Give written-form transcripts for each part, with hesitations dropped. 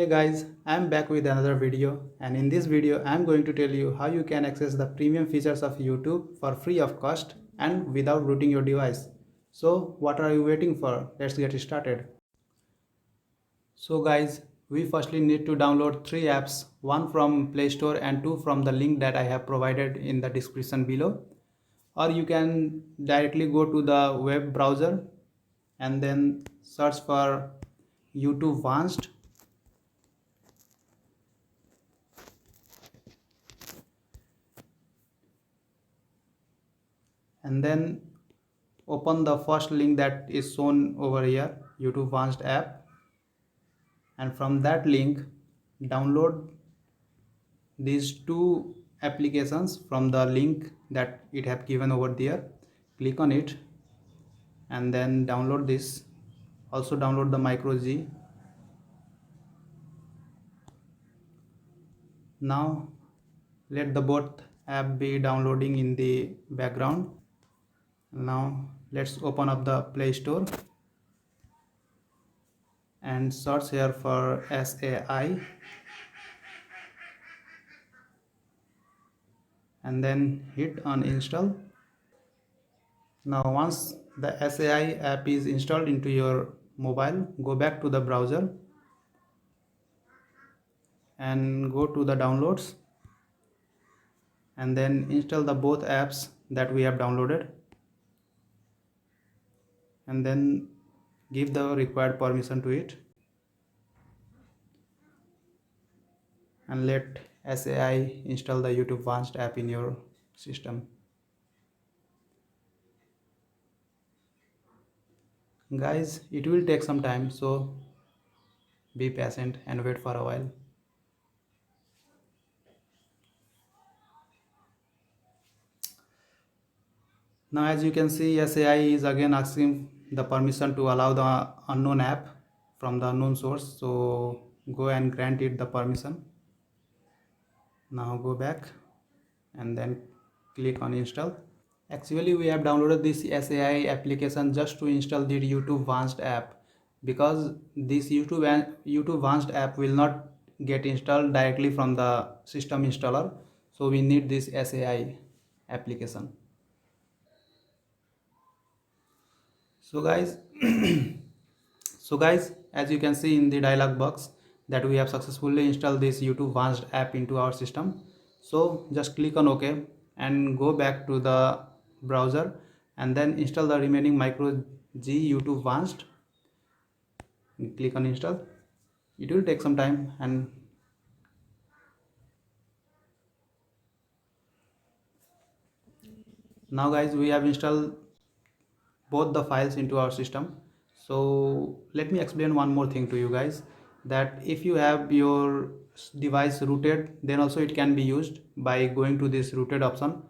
Hey guys, I'm back with another video, and in this video I'm going to tell you how you can access the premium features of YouTube for free of cost and without rooting your device. So what are you waiting for? Let's get started. So guys, we firstly need to download three apps, one from Play Store and two from the link that I have provided in the description below. Or you can directly go to the web browser and then search for YouTube Advanced, and then open the first link that is shown over here, YouTube Advanced app, and from that link download these two applications from the link that it have given over there. Click on it and then download this. Also download the micro G. Now let the both app be downloading in the background. Now let's open up the Play Store and search here for SAI and then hit on install. Now once the SAI app is installed into your mobile, go back to the browser and go to the downloads and then install the both apps that we have downloaded and then give the required permission to it and let SAI install the YouTube Advanced app in your system. Guys, it will take some time, so be patient and wait for a while. Now as you can see, SAI is again asking the permission to allow the unknown app from the unknown source, so go and grant it the permission. Now go back and then click on install. Actually we have downloaded this SAI application just to install the YouTube Advanced app, because this YouTube Advanced app will not get installed directly from the system installer, so we need this SAI application. So guys so guys, as you can see in the dialog box that we have successfully installed this YouTube Advanced app into our system. So just click on OK and go back to the browser and then install the remaining micro G YouTube Advanced. Click on install. It will take some time. And now guys, we have installed both the files into our system. So let me explain one more thing to you guys, that if you have your device rooted, then also it can be used by going to this rooted option,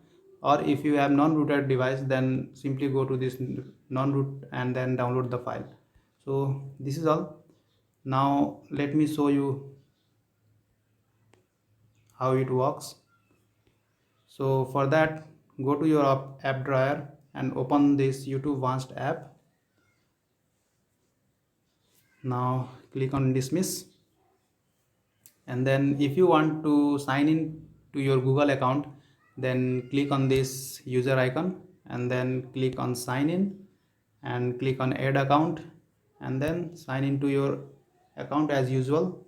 or if you have non-rooted device, then simply go to this non-root and then download the file. So this is all. Now let me show you how it works. So for that, go to your app drawer and open this YouTube Advanced app. Now click on dismiss, and then if you want to sign in to your Google account, then click on this user icon and then click on sign in and click on add account and then sign into your account as usual.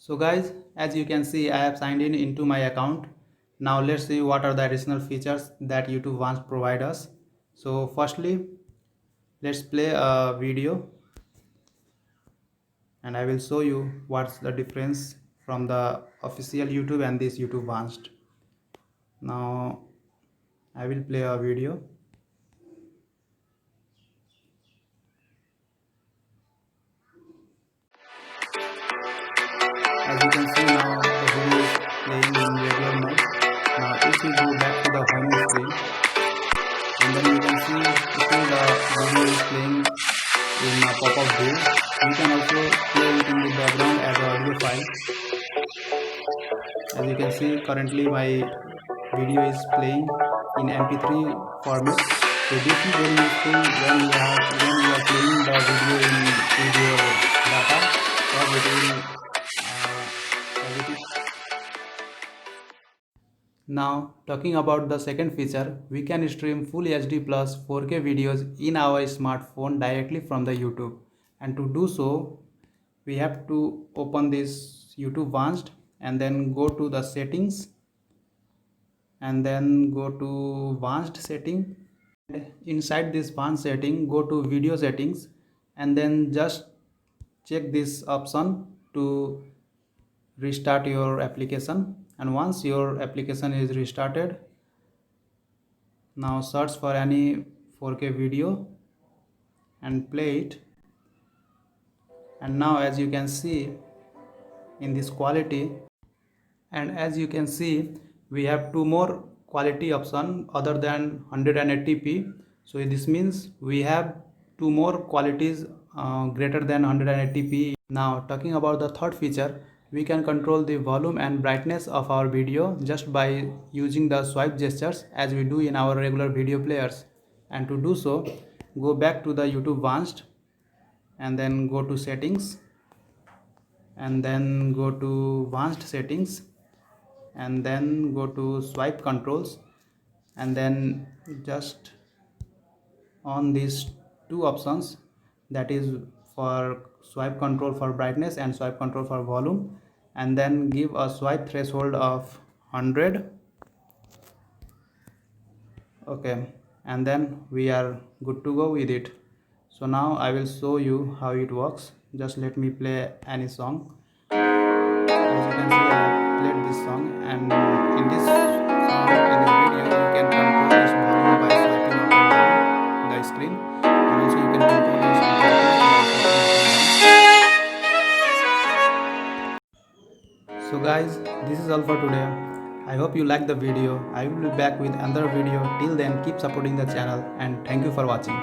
So guys, as you can see, I have signed in into my account. Now let's see what are the additional features that YouTube wants to provide us. So firstly, let's play a video and I will show you what's the difference from the official YouTube and this YouTube Advanced. Now I will play a video. As you can see now the video is playing in regular mode. Now if we go back to the home screen, and then you can see still the video is playing in a pop-up view. You can also play it in the background as an audio file. As you can see currently my video is playing in mp3 format. So this is very useful when you are playing the video with your data, or it will as it is. Now talking about the second feature, we can stream full HD plus 4K videos in our smartphone directly from the YouTube. And to do so, we have to open this YouTube Advanced and then go to the settings, and then go to Advanced setting. Inside this Advanced setting, go to video settings, and then just check this option to restart your application. And once your application is restarted, now search for any 4K video and play it. And now as you can see in this quality, and as you can see we have two more quality option other than 180p. So this means we have two more qualities greater than 180p. Now talking about the third feature, we can control the volume and brightness of our video just by using the swipe gestures as we do in our regular video players. And to do so, go back to the YouTube Advanced and then go to settings, and then go to Advanced settings, and then go to swipe controls, and then just on these two options, that is for swipe control for brightness and swipe control for volume, and then give a swipe threshold of 100. Okay, and then we are good to go with it. So now I will show you how it works. Just let me play any song. As you can see, I have played this song, and in this song, in this video, you can control its volume by swiping up and down the screen, and also you can control its brightness by swiping up and down. So guys, this is all for today. I hope you liked the video. I will be back with another video. Till then, keep supporting the channel, and thank you for watching.